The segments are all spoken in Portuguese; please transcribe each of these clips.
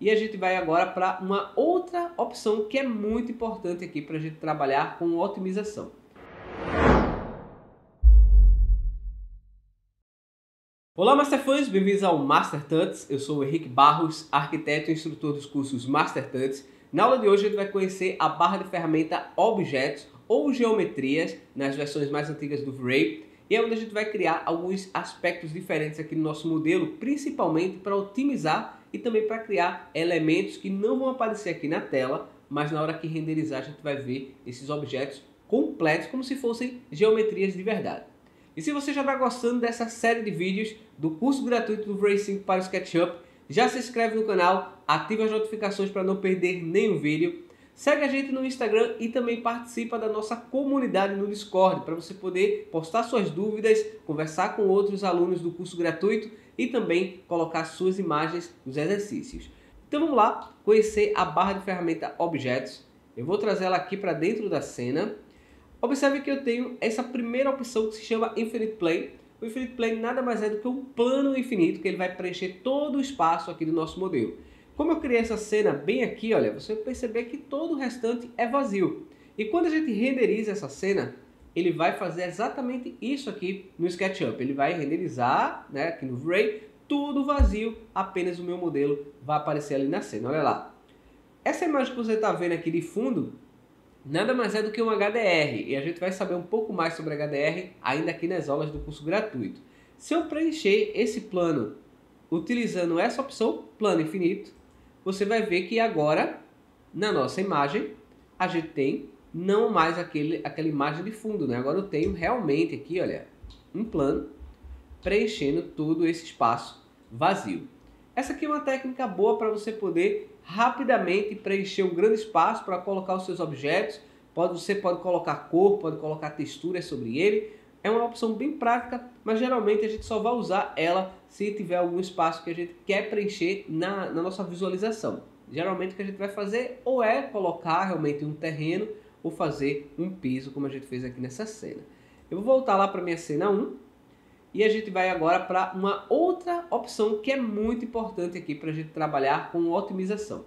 E a gente vai agora para uma outra opção que é muito importante aqui para a gente trabalhar com otimização. Olá, Masterfãs! Bem-vindos ao Master Tuts. Eu sou o Henrique Barros, arquiteto e instrutor dos cursos Master Tuts. Na aula de hoje a gente vai conhecer a barra de ferramenta Objetos ou Geometrias nas versões mais antigas do V-Ray, e é onde a gente vai criar alguns aspectos diferentes aqui no nosso modelo, principalmente para otimizar e também para criar elementos que não vão aparecer aqui na tela, mas na hora que renderizar a gente vai ver esses objetos completos como se fossem geometrias de verdade. E se você já está gostando dessa série de vídeos do curso gratuito do V-Ray 5 para o SketchUp, já se inscreve no canal, ativa as notificações para não perder nenhum vídeo, segue a gente no Instagram e também participa da nossa comunidade no Discord para você poder postar suas dúvidas, conversar com outros alunos do curso gratuito e também colocar suas imagens nos exercícios. Então vamos lá conhecer a barra de ferramenta Objetos. Eu vou trazer ela aqui para dentro da cena. Observe que eu tenho essa primeira opção que se chama Infinite Plane. O Infinite Plane nada mais é do que um plano infinito que ele vai preencher todo o espaço aqui do nosso modelo. Como eu criei essa cena bem aqui, olha, você vai perceber que todo o restante é vazio. E quando a gente renderiza essa cena, ele vai fazer exatamente isso aqui no SketchUp. Ele vai renderizar, né, aqui no V-Ray, tudo vazio, apenas o meu modelo vai aparecer ali na cena. Olha lá. Essa imagem que você está vendo aqui de fundo, nada mais é do que um HDR, e a gente vai saber um pouco mais sobre HDR ainda aqui nas aulas do curso gratuito. Se eu preencher esse plano utilizando essa opção, plano infinito, você vai ver que agora, na nossa imagem, a gente tem não mais aquela imagem de fundo, né? Agora eu tenho realmente aqui, olha, um plano preenchendo todo esse espaço vazio. Essa aqui é uma técnica boa para você poder rapidamente preencher um grande espaço para colocar os seus objetos. Você pode colocar cor, pode colocar textura sobre ele. É uma opção bem prática, mas geralmente a gente só vai usar ela se tiver algum espaço que a gente quer preencher na nossa visualização. Geralmente o que a gente vai fazer ou é colocar realmente um terreno ou fazer um piso, como a gente fez aqui nessa cena. Eu vou voltar lá para minha cena 1 e a gente vai agora para uma outra opção que é muito importante aqui para a gente trabalhar com otimização.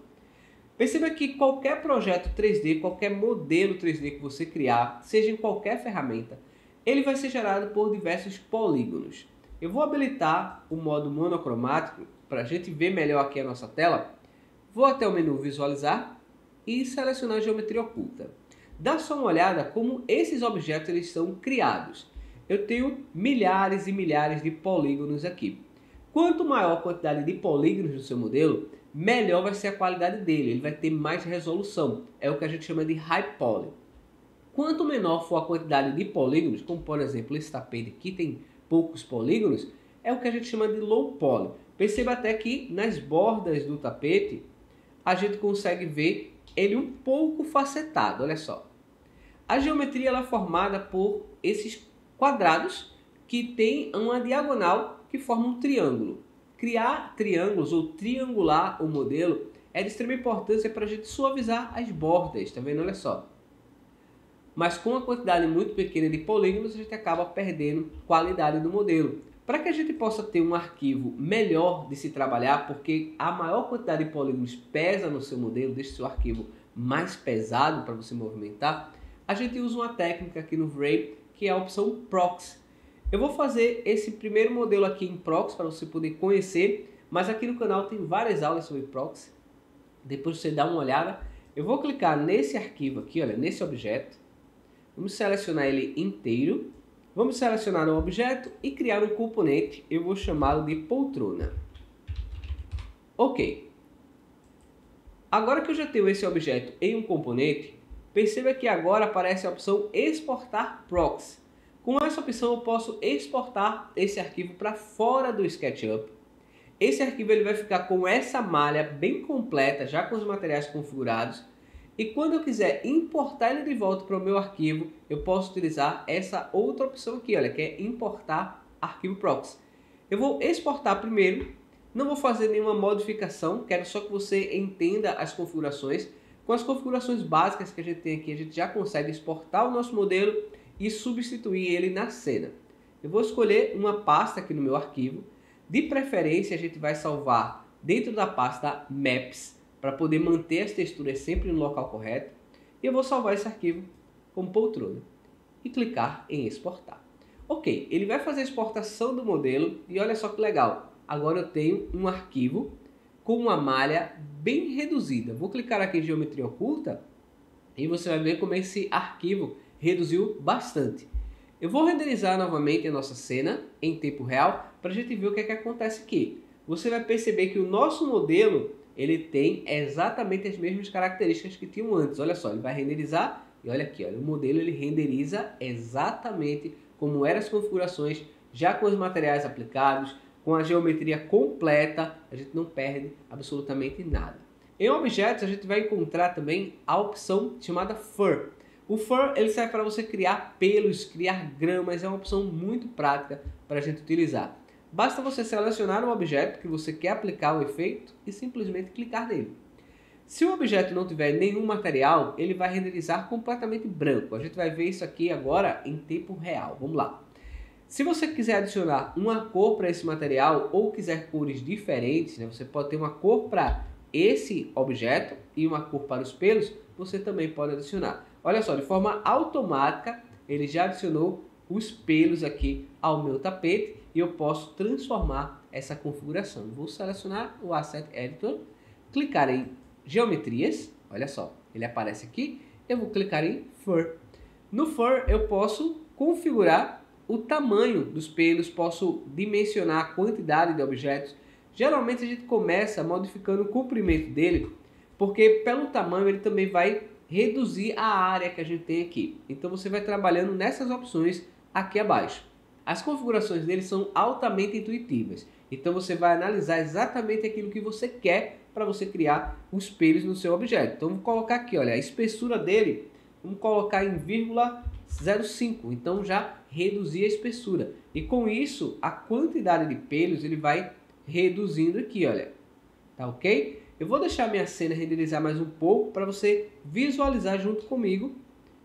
Perceba que qualquer projeto 3D, qualquer modelo 3D que você criar, seja em qualquer ferramenta, ele vai ser gerado por diversos polígonos. Eu vou habilitar o modo monocromático para a gente ver melhor aqui a nossa tela. Vou até o menu visualizar e selecionar a geometria oculta. Dá só uma olhada como esses objetos eles são criados. Eu tenho milhares e milhares de polígonos aqui. Quanto maior a quantidade de polígonos do seu modelo, melhor vai ser a qualidade dele. Ele vai ter mais resolução. É o que a gente chama de High Poly. Quanto menor for a quantidade de polígonos, como por exemplo esse tapete aqui tem poucos polígonos, é o que a gente chama de Low Poly. Perceba até que nas bordas do tapete a gente consegue ver ele um pouco facetado, olha só. A geometria ela é formada por esses quadrados que tem uma diagonal que forma um triângulo. Criar triângulos ou triangular o modelo é de extrema importância para a gente suavizar as bordas, tá vendo? Olha só. Mas com uma quantidade muito pequena de polígonos, a gente acaba perdendo qualidade do modelo. Para que a gente possa ter um arquivo melhor de se trabalhar, porque a maior quantidade de polígonos pesa no seu modelo, deixa o seu arquivo mais pesado para você movimentar, a gente usa uma técnica aqui no V-Ray, que é a opção Proxy. Eu vou fazer esse primeiro modelo aqui em Proxy para você poder conhecer, mas aqui no canal tem várias aulas sobre Proxy. Depois você dá uma olhada. Eu vou clicar nesse arquivo aqui, olha, nesse objeto. Vamos selecionar ele inteiro. Vamos selecionar um objeto e criar um componente. Eu vou chamá-lo de poltrona. Ok. Agora que eu já tenho esse objeto em um componente, perceba que agora aparece a opção Exportar Proxy. Com essa opção eu posso exportar esse arquivo para fora do SketchUp. Esse arquivo ele vai ficar com essa malha bem completa, já com os materiais configurados. E quando eu quiser importar ele de volta para o meu arquivo, eu posso utilizar essa outra opção aqui, olha, que é importar arquivo proxy. Eu vou exportar primeiro, não vou fazer nenhuma modificação, quero só que você entenda as configurações. Com as configurações básicas que a gente tem aqui, a gente já consegue exportar o nosso modelo e substituir ele na cena. Eu vou escolher uma pasta aqui no meu arquivo. De preferência, a gente vai salvar dentro da pasta Maps, para poder manter as texturas sempre no local correto. E eu vou salvar esse arquivo como poltrona e clicar em exportar. Ok, ele vai fazer a exportação do modelo e olha só que legal. Agora eu tenho um arquivo com uma malha bem reduzida. Vou clicar aqui em geometria oculta e você vai ver como esse arquivo reduziu bastante. Eu vou renderizar novamente a nossa cena em tempo real para a gente ver o que é que acontece aqui. Você vai perceber que o nosso modelo ele tem exatamente as mesmas características que tinham antes. Olha só, ele vai renderizar e olha aqui, olha, o modelo ele renderiza exatamente como eram as configurações, já com os materiais aplicados, com a geometria completa, a gente não perde absolutamente nada. Em objetos a gente vai encontrar também a opção chamada Fur. O Fur ele serve para você criar pelos, criar gramas, é uma opção muito prática para a gente utilizar. Basta você selecionar um objeto que você quer aplicar o efeito e simplesmente clicar nele. Se o objeto não tiver nenhum material, ele vai renderizar completamente branco. A gente vai ver isso aqui agora em tempo real. Vamos lá. Se você quiser adicionar uma cor para esse material ou quiser cores diferentes, né, você pode ter uma cor para esse objeto e uma cor para os pelos, você também pode adicionar. Olha só, de forma automática, ele já adicionou os pelos aqui ao meu tapete e eu posso transformar essa configuração. Vou selecionar o Asset Editor, clicar em Geometrias, olha só, ele aparece aqui, eu vou clicar em Fur. No Fur eu posso configurar o tamanho dos pelos, posso dimensionar a quantidade de objetos. Geralmente a gente começa modificando o comprimento dele, porque pelo tamanho ele também vai reduzir a área que a gente tem aqui. Então você vai trabalhando nessas opções aqui abaixo. As configurações dele são altamente intuitivas, então você vai analisar exatamente aquilo que você quer para você criar os pelos no seu objeto. Então vou colocar aqui, olha, a espessura dele, vamos colocar em 0,05, então já reduzir a espessura. E com isso, a quantidade de pelos ele vai reduzindo aqui, olha. Tá ok? Eu vou deixar minha cena renderizar mais um pouco para você visualizar junto comigo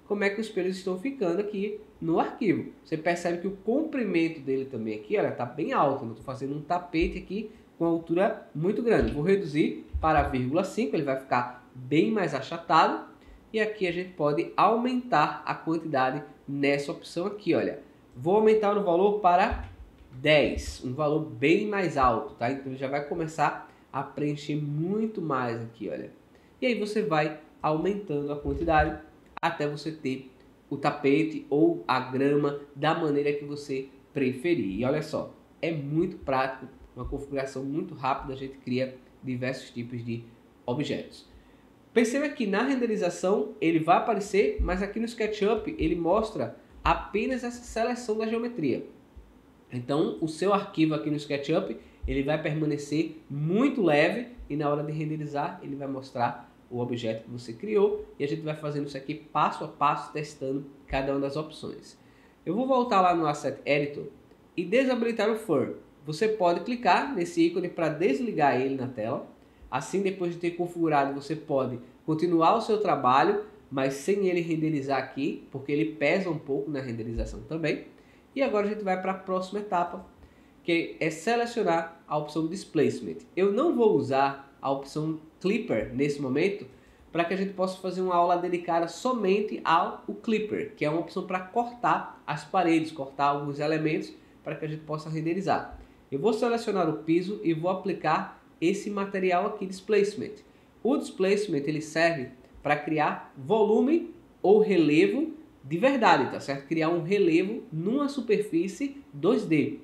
como é que os pelos estão ficando aqui no arquivo. Você percebe que o comprimento dele também aqui, olha, tá bem alto. Eu estou fazendo um tapete aqui com altura muito grande. Vou reduzir para 0,5, ele vai ficar bem mais achatado. E aqui a gente pode aumentar a quantidade nessa opção aqui, olha. Vou aumentar o valor para 10, um valor bem mais alto, tá? Então já vai começar a preencher muito mais aqui, olha. E aí você vai aumentando a quantidade até você ter o tapete ou a grama da maneira que você preferir. E olha só, é muito prático, uma configuração muito rápida, a gente cria diversos tipos de objetos. Perceba que na renderização ele vai aparecer, mas aqui no SketchUp ele mostra apenas essa seleção da geometria. Então o seu arquivo aqui no SketchUp ele vai permanecer muito leve e na hora de renderizar ele vai mostrar o objeto que você criou e a gente vai fazendo isso aqui passo a passo, testando cada uma das opções. Eu vou voltar lá no Asset Editor e desabilitar o Fur. Você pode clicar nesse ícone para desligar ele na tela. Assim, depois de ter configurado, você pode continuar o seu trabalho, mas sem ele renderizar aqui, porque ele pesa um pouco na renderização também. E agora a gente vai para a próxima etapa, que é selecionar a opção Displacement. Eu não vou usar a opção Clipper nesse momento, para que a gente possa fazer uma aula dedicada somente ao Clipper, que é uma opção para cortar as paredes, cortar alguns elementos, para que a gente possa renderizar. Eu vou selecionar o piso e vou aplicar esse material aqui, Displacement. O Displacement ele serve para criar volume ou relevo de verdade, tá certo? Criar um relevo numa superfície 2D.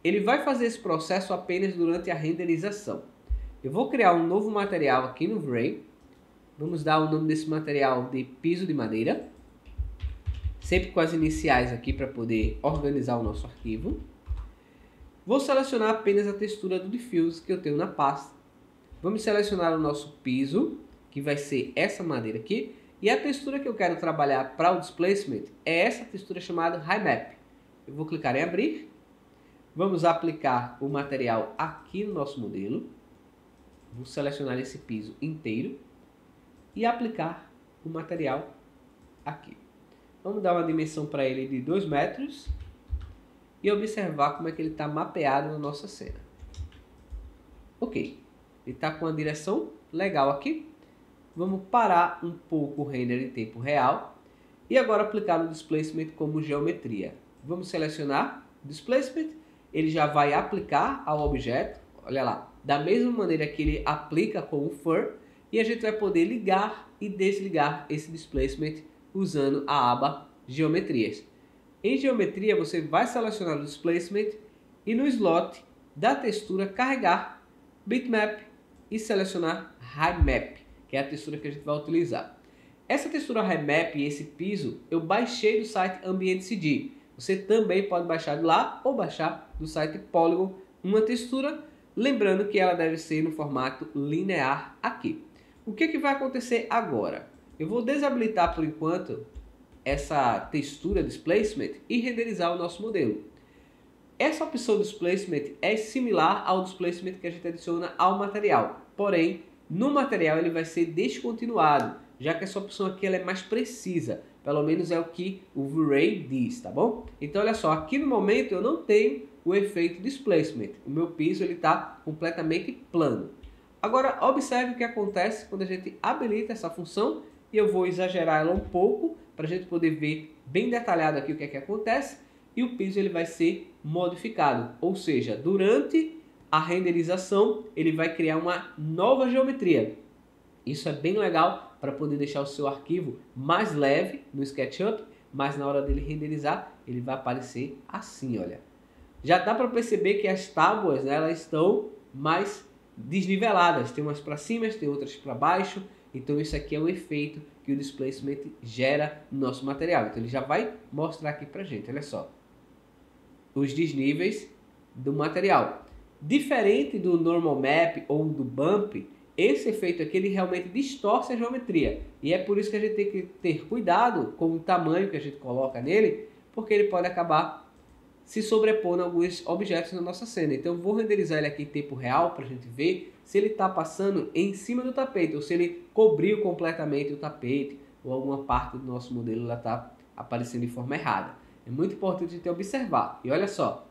Ele vai fazer esse processo apenas durante a renderização. Eu vou criar um novo material aqui no V-Ray. Vamos dar o nome desse material de piso de madeira. Sempre com as iniciais aqui para poder organizar o nosso arquivo. Vou selecionar apenas a textura do diffuse que eu tenho na pasta. Vamos selecionar o nosso piso, que vai ser essa madeira aqui. E a textura que eu quero trabalhar para o displacement é essa textura chamada High Map. Eu vou clicar em abrir. Vamos aplicar o material aqui no nosso modelo. Vou selecionar esse piso inteiro e aplicar o material aqui. Vamos dar uma dimensão para ele de 2 metros e observar como é que ele está mapeado na nossa cena. Ok. Ele está com uma direção legal aqui. Vamos parar um pouco o render em tempo real. E agora aplicar o Displacement como geometria. Vamos selecionar Displacement. Ele já vai aplicar ao objeto. Olha lá. Da mesma maneira que ele aplica com o Fur. E a gente vai poder ligar e desligar esse Displacement usando a aba Geometrias. Em Geometria você vai selecionar o Displacement e no slot da textura carregar Bitmap e selecionar High Map, que é a textura que a gente vai utilizar. Essa textura High Map e esse piso eu baixei do site Ambient CD. Você também pode baixar de lá ou baixar do site Polygon uma textura, lembrando que ela deve ser no formato linear aqui. O que vai acontecer agora? Eu vou desabilitar por enquanto essa textura Displacement e renderizar o nosso modelo. Essa opção Displacement é similar ao Displacement que a gente adiciona ao material, porém no material ele vai ser descontinuado, já que essa opção aqui ela é mais precisa, pelo menos é o que o V-Ray diz, tá bom? Então olha só, aqui no momento eu não tenho o efeito Displacement, o meu piso está completamente plano. Agora observe o que acontece quando a gente habilita essa função e eu vou exagerar ela um pouco para a gente poder ver bem detalhado aqui o que é que acontece e o piso ele vai ser modificado, ou seja, durante a renderização ele vai criar uma nova geometria. Isso é bem legal para poder deixar o seu arquivo mais leve no SketchUp, mas na hora dele renderizar ele vai aparecer assim, olha. Já dá para perceber que as tábuas, né, elas estão mais desniveladas, tem umas para cima, tem outras para baixo, então isso aqui é o efeito que o Displacement gera no nosso material. Então ele já vai mostrar aqui para gente, olha só, os desníveis do material. Diferente do Normal Map ou do Bump, esse efeito aqui ele realmente distorce a geometria, e é por isso que a gente tem que ter cuidado com o tamanho que a gente coloca nele, porque ele pode acabar se sobrepondo a alguns objetos na nossa cena. Então eu vou renderizar ele aqui em tempo real para a gente ver se ele está passando em cima do tapete ou se ele cobriu completamente o tapete ou alguma parte do nosso modelo está aparecendo de forma errada. É muito importante a gente observar. E olha só,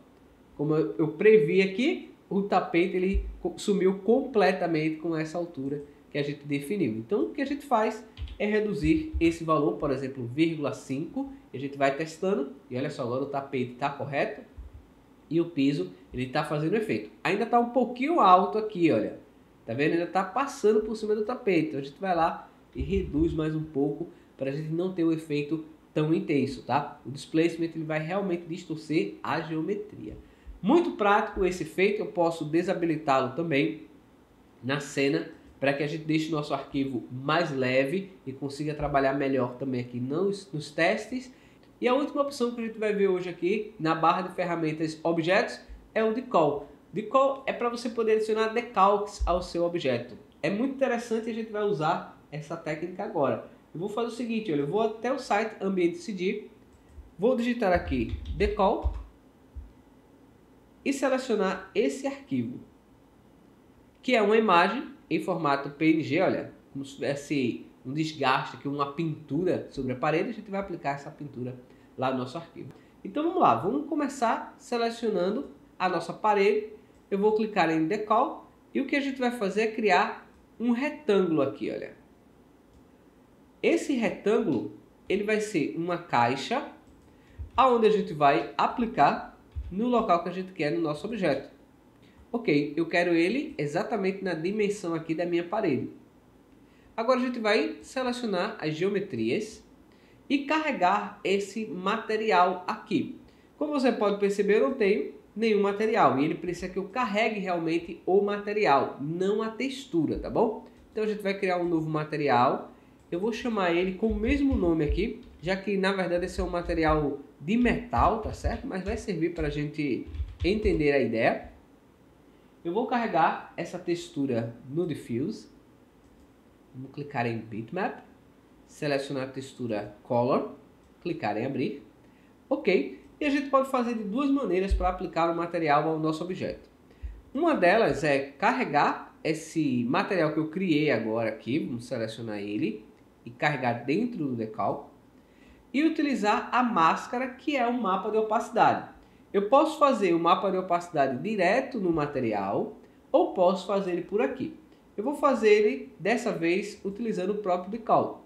como eu previ aqui, o tapete ele sumiu completamente com essa altura que a gente definiu. Então o que a gente faz é reduzir esse valor, por exemplo, 0,5, e a gente vai testando, e olha só, agora o tapete está correto, e o piso, ele está fazendo efeito. Ainda está um pouquinho alto aqui, olha, tá vendo? Ainda está passando por cima do tapete, então a gente vai lá e reduz mais um pouco, para a gente não ter o efeito tão intenso, tá? O Displacement, ele vai realmente distorcer a geometria. Muito prático esse efeito, eu posso desabilitá-lo também na cena, para que a gente deixe o nosso arquivo mais leve e consiga trabalhar melhor também aqui nos testes. E a última opção que a gente vai ver hoje aqui na barra de ferramentas objetos é o Decal. Decal é para você poder adicionar decalques ao seu objeto. É muito interessante e a gente vai usar essa técnica agora. Eu vou fazer o seguinte, olha, eu vou até o site Ambient CD, vou digitar aqui Decal e selecionar esse arquivo, que é uma imagem em formato PNG, olha, como se tivesse um desgaste aqui, uma pintura sobre a parede, a gente vai aplicar essa pintura lá no nosso arquivo. Então vamos lá, vamos começar selecionando a nossa parede. Eu vou clicar em Decal e o que a gente vai fazer é criar um retângulo aqui, olha. Esse retângulo, ele vai ser uma caixa aonde a gente vai aplicar no local que a gente quer no nosso objeto. Ok, eu quero ele exatamente na dimensão aqui da minha parede. Agora a gente vai selecionar as geometrias e carregar esse material aqui. Como você pode perceber, eu não tenho nenhum material e ele precisa que eu carregue realmente o material, não a textura, tá bom? Então a gente vai criar um novo material. Eu vou chamar ele com o mesmo nome aqui, já que na verdade esse é um material de metal, tá certo? Mas vai servir para a gente entender a ideia. Eu vou carregar essa textura no Diffuse, vou clicar em Bitmap, selecionar a textura Color, clicar em abrir, ok, e a gente pode fazer de duas maneiras para aplicar o material ao nosso objeto. Uma delas é carregar esse material que eu criei agora aqui, vamos selecionar ele e carregar dentro do Decal, e utilizar a máscara que é um mapa de opacidade. Eu posso fazer o mapa de opacidade direto no material ou posso fazer ele por aqui. Eu vou fazer ele, dessa vez, utilizando o próprio decal.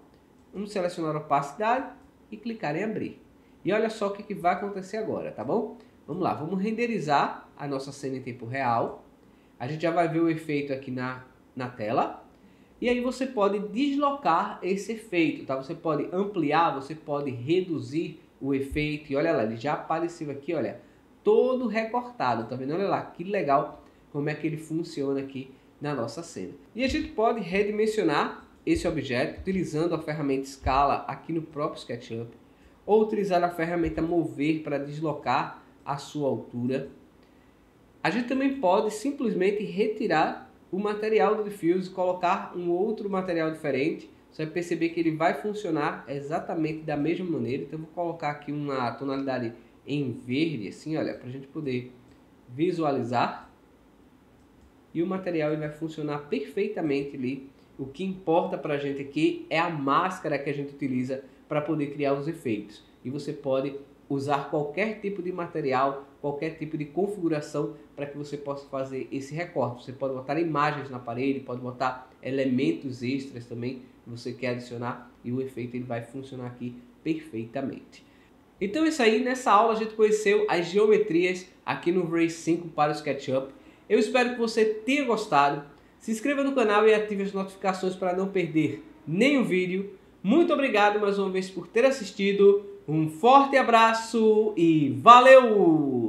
Vamos selecionar a opacidade e clicar em abrir. E olha só o que vai acontecer agora, tá bom? Vamos lá, vamos renderizar a nossa cena em tempo real. A gente já vai ver o efeito aqui na tela. E aí você pode deslocar esse efeito, tá? Você pode ampliar, você pode reduzir o efeito. E olha lá, ele já apareceu aqui, olha, todo recortado, tá vendo? Olha lá, que legal como é que ele funciona aqui na nossa cena. E a gente pode redimensionar esse objeto utilizando a ferramenta escala aqui no próprio SketchUp, ou utilizar a ferramenta mover para deslocar a sua altura. A gente também pode simplesmente retirar o material do diffuse e colocar um outro material diferente. Você vai perceber que ele vai funcionar exatamente da mesma maneira. Então eu vou colocar aqui uma tonalidade em verde, assim, olha, para a gente poder visualizar. E o material ele vai funcionar perfeitamente ali. O que importa para a gente aqui é a máscara que a gente utiliza para poder criar os efeitos. E você pode usar qualquer tipo de material, qualquer tipo de configuração para que você possa fazer esse recorte. Você pode botar imagens na parede, pode botar elementos extras também que você quer adicionar e o efeito ele vai funcionar aqui perfeitamente. Então é isso aí, nessa aula a gente conheceu as geometrias aqui no Ray 5 para o SketchUp. Eu espero que você tenha gostado. Se inscreva no canal e ative as notificações para não perder nenhum vídeo. Muito obrigado mais uma vez por ter assistido. Um forte abraço e valeu!